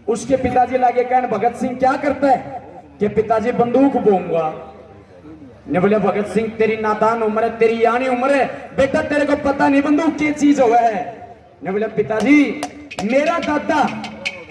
उसके पिताजी लागे कहने भगत सिंह क्या करता है कि पिताजी बंदूक बोऊंगा। ने बोले भगत सिंह तेरी नादान उम्र है, तेरी यानी उम्र है बेटा, तेरे को पता नहीं बंदूक क्या चीज हुआ है। ने बोले पिताजी मेरा दादा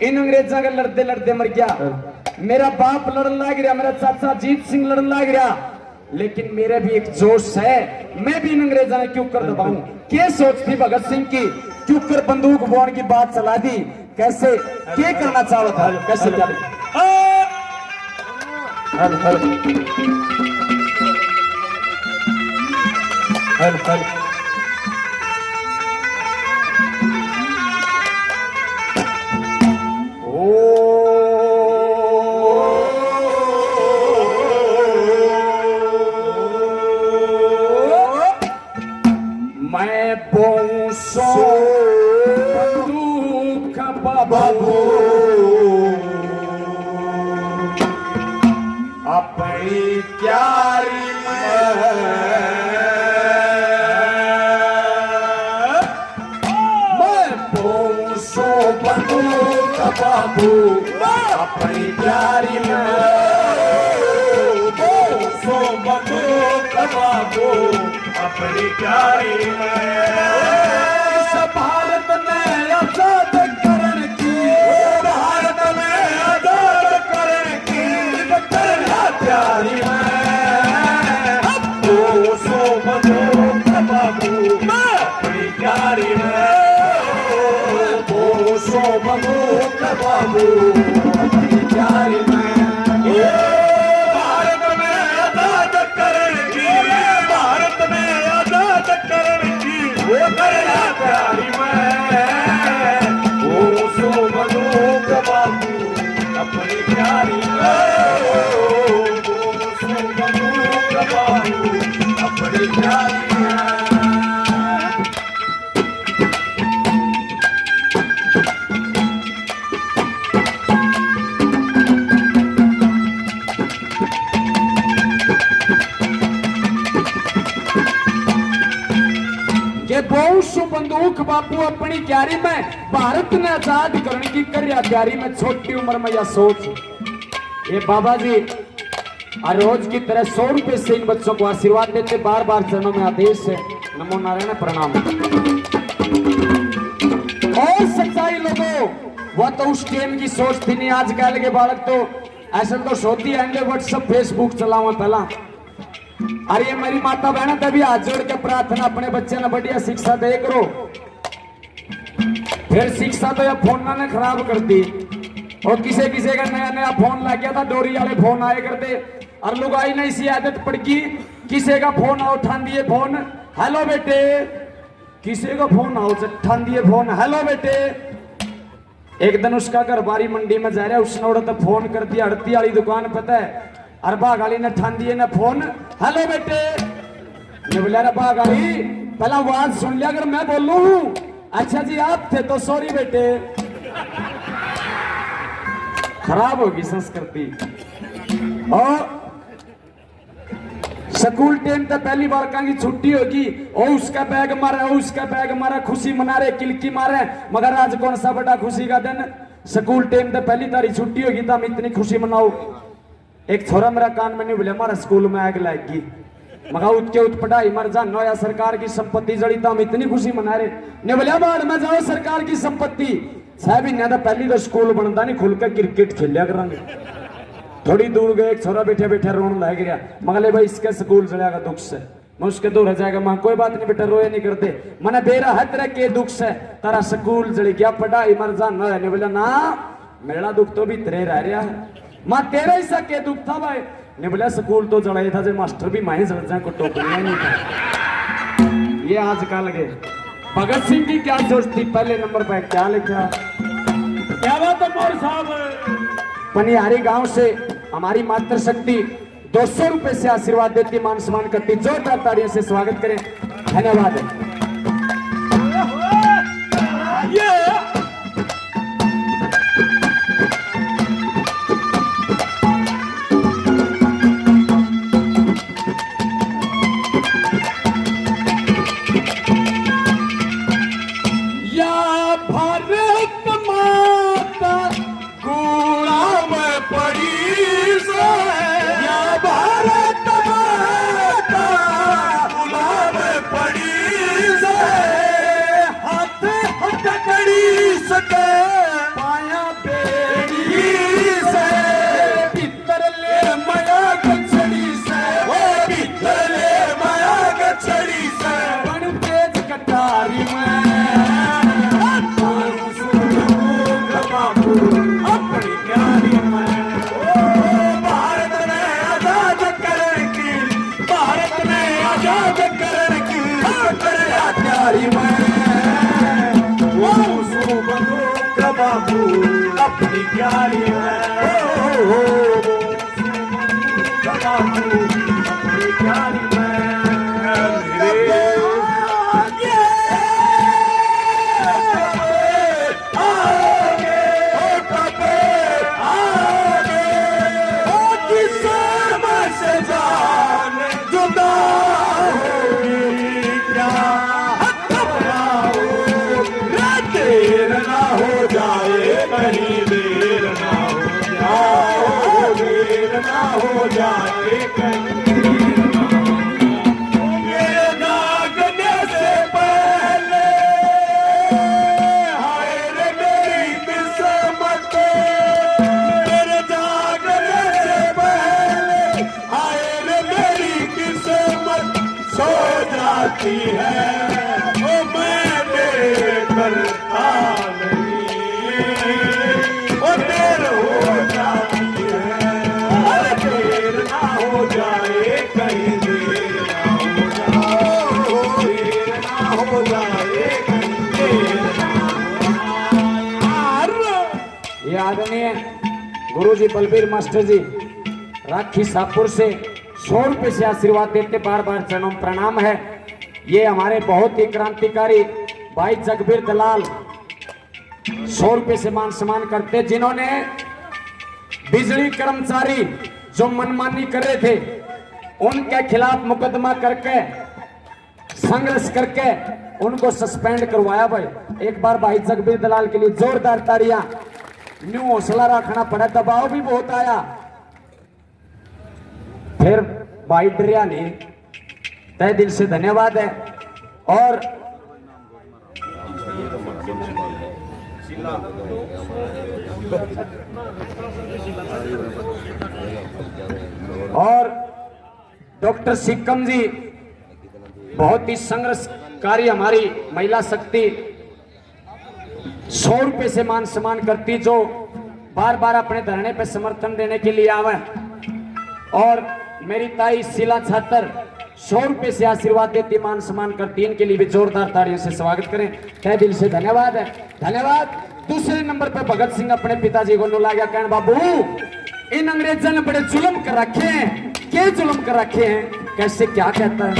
इन अंग्रेजों का लड़ते लड़ते मर गया, मेरा बाप लड़न लग गया, मेरा चाचा अजीत सिंह लड़न लग गया, लेकिन मेरे भी एक जोश है, मैं भी इन अंग्रेजों ने क्यों कर दबाऊं। क्या सोच थी भगत सिंह की, क्यों कर बंदूक बोन की बात चला दी, कैसे क्या करना चाहता था, कैसे क्या मैं बोसो बंदूक बाबू अपनी क्यारी मैं बोसो बंदूक बाबू अपनी क्यारी में बोसो बंदूक बाबू अपनी प्यारी में भारत में आजाद करण की, भारत में आजाद करण की करना प्यारी में दोसो बंदूक बाबू अपनी प्यारी में दोसो बंदूक बाबू अपनी प्यारी में प्यारी में वो सो बंदूक बाबू अपनी प्यारी में वो सो बंदूक बाबू अपनी प्यारी बहुसु बंदूक बापू अपनी क्यारी में भारत ने आजाद करने की कर्या क्यारी में छोटी उम्र में यह सोच। ये बाबा जी रोज की तरह 100 रुपए से इन बच्चों को आशीर्वाद देते, बार बार चरणों में आदेश है, नमो नारायण प्रणाम। और सच्चाई लोगों वह तो उस टाइम की सोच थी नहीं, आजकल के बालक तो ऐसा तो सोती आएंगे व्हाट्सएप फेसबुक चलावा पहला। अरे मेरी माता बहना तभी हाथ जोड़ के प्रार्थना अपने बच्चे ने बढ़िया शिक्षा दे करो, फिर शिक्षा तो यह फोन ने खराब कर दी। और किसी किसी का नया नया फोन ला गया था, डोरी वाले फोन आए करते, और लुगाई ने इसी आदत पड़ गई, किसी का फोन आओ ठान दिए फोन हेलो बेटे, किसी का फोन आओ ठान दिए फोन हेलो बेटे। एक दिन उसका घर बारी मंडी में जा रहा है, उसने उड़ा तो फोन कर दिया अड़ती वाली दुकान पता है, और बागाली ने ठान दिए ना फोन हेलो बेटे। ने बोला रे बागाली पहला आवाज सुन लिया अगर मैं बोलूं हूं, अच्छा जी आप थे तो सॉरी बेटे। खराब होगी संस्कृति। और स्कूल टाइम तक पहली बार की छुट्टी होगी, ओ उसका बैग मारा, उसका बैग मारा, खुशी मना रहे किलकी मारे, मगर आज कौन सा बड़ा खुशी का दिन, स्कूल टाइम तक पहली तारी छुट्टी होगी तो हम इतनी खुशी मनाओ। एक छोरा मेरा कान में नहीं बोले हमारा स्कूल में आग लाएगी, मगा उठ के उठ पढ़ाई मर जानो या सरकार की संपत्ति जड़ी तो हम इतनी खुशी मना रहे। ने बोले बाढ़ में जाओ सरकार की संपत्ति साहब ही तो पहली तो स्कूल बनता नहीं, खुल के क्रिकेट खेलिया करेंगे। थोड़ी दूर गए एक छोरा बैठे बैठे रोने लग गया, मगले भाई इसके स्कूल चलेगा दुख से, मैं उसके दूर जाएगा, मैं कोई बात नहीं बेटा रोए नहीं करते, मैंने बेरा हर तरह के दुख से तारा स्कूल जड़ गया पढ़ाई मर जाना। ने बोला ना मेरा दुख तो भी तेरे रह रहा है, मां तेरा ही सा के दुख था भाई। ने बोला स्कूल तो जड़ाई था, जो मास्टर भी माही जड़ जाए को टोकरियां नहीं था। ये आजकल के भगत सिंह की क्या सोच थी, पहले नंबर पर क्या लिखा, क्या बात है मौर्य साहब। पनिहारी गांव से हमारी मातृशक्ति 200 रुपए से आशीर्वाद देती, मान सम्मान करती, जोरदार तालियों से स्वागत करें, धन्यवाद। अपनी प्यारी मैं बाबू अपनी प्यारी हो जाए मेरे जागने से पहले हाय रे मेरी किस्मत मेरे जागने से पहले हाय रे मेरी किस्मत सो जाती है ओ मैं तेरे करता नहीं ओ तेरे हो जाती हो जाए कहीं देर ना हो जाए कहीं देर ये आदरणीय गुरुजी बलबीर मास्टर जी राखी सापुर से 100 रुपए से आशीर्वाद देते बार बार चरणों में प्रणाम है। ये हमारे बहुत ही क्रांतिकारी भाई जगबीर दलाल 100 रुपए से मान सम्मान करते जिन्होंने बिजली कर्मचारी जो मनमानी कर रहे थे उनके खिलाफ मुकदमा करके संघर्ष करके उनको सस्पेंड करवाया। भाई एक बार भाई जगबीर दलाल के लिए जोरदार तालियां। न्यू हौसला रखना पड़ा, दबाव भी बहुत आया, फिर भाई डरिया नहीं। तहे दिल से धन्यवाद है। और डॉक्टर सिक्कम जी बहुत ही संघर्षकारी हमारी महिला शक्ति 100 रुपए से मान सम्मान करती जो बार बार अपने धरने पे समर्थन देने के लिए आवे। और मेरी ताई शीला छात्र 100 रुपए से आशीर्वाद देती मान सम्मान करती। इनके लिए भी जोरदार तालियों से स्वागत करें। तहे दिल से धन्यवाद है, धन्यवाद। दूसरे नंबर पर भगत सिंह अपने पिताजी को नो लाया कहने बाबू इन अंग्रेजों ने बड़े जुल्म कर रखे हैं। क्या जुल्म कर रखे हैं, कैसे क्या कहता है?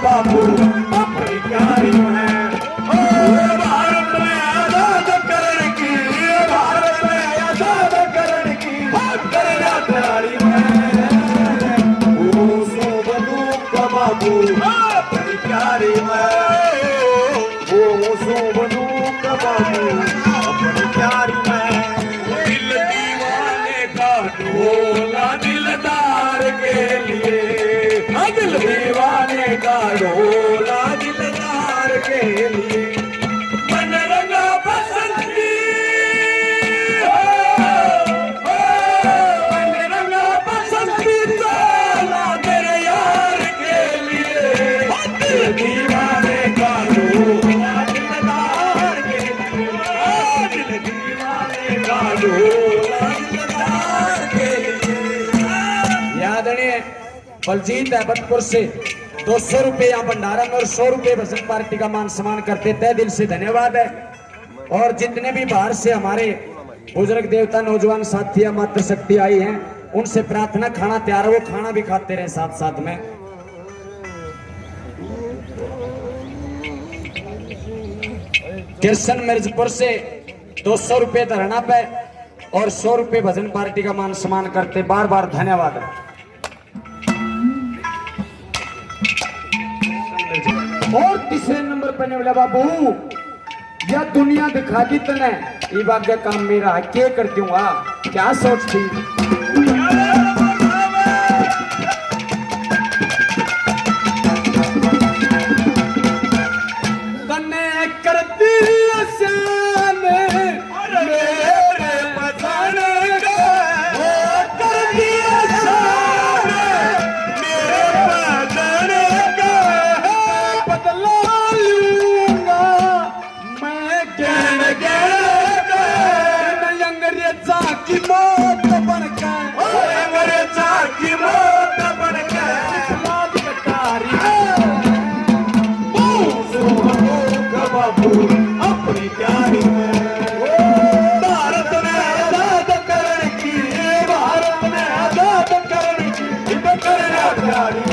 बाबू अपनी प्यारी है भारत में आजाद करने की भारत में आजाद करने की प्यारी है सो बंदूक बाबू अपनी प्यारी है सो बंदूक बाबू अपनी प्यारी है दिल दीवाने का ढोला दिलदार के लिए दिल दीवाने का ढोला दिलदार के लिए मन रंगा बसंती मन रंगा बसंती चला तेरे यार के लिए दिल दीवाने का ढोला दिलदार के लिए दिल दीवाने का ढोला दिलदार के लिए। याद नहीं बलजीत अहमदपुर से 200 रुपए या भंडारा में और 100 रुपए भजन पार्टी का मान सम्मान करते तहे दिल से धन्यवाद है। और जितने भी बाहर से हमारे बुजुर्ग देवता नौजवान साथी या मातृ शक्ति आई हैं उनसे प्रार्थना खाना तैयार है, वो खाना भी खाते रहे साथ साथ में। कृष्ण मिर्जपुर से 200 रुपए धरना पे और 100 रुपए भजन पार्टी का मान सम्मान करते बार बार धन्यवाद है। और तीसरे नंबर पर वाला बाबू या दुनिया दिखा दी तने ये बात काम मेरा है के कर दूंगा क्या सोचती तने करती आसान मेरे पठान का वो कर दिया आसान मेरे पठान का बदला लूंगा मैं गैन गैन अंग्रेजा की मौत बनकर अंग्रेजा की मौत बनकर इस्लाम कटारी बाबू अपनी प्यारी भारत ने आजाद करने की भारत ने आजाद करने की करना प्यारी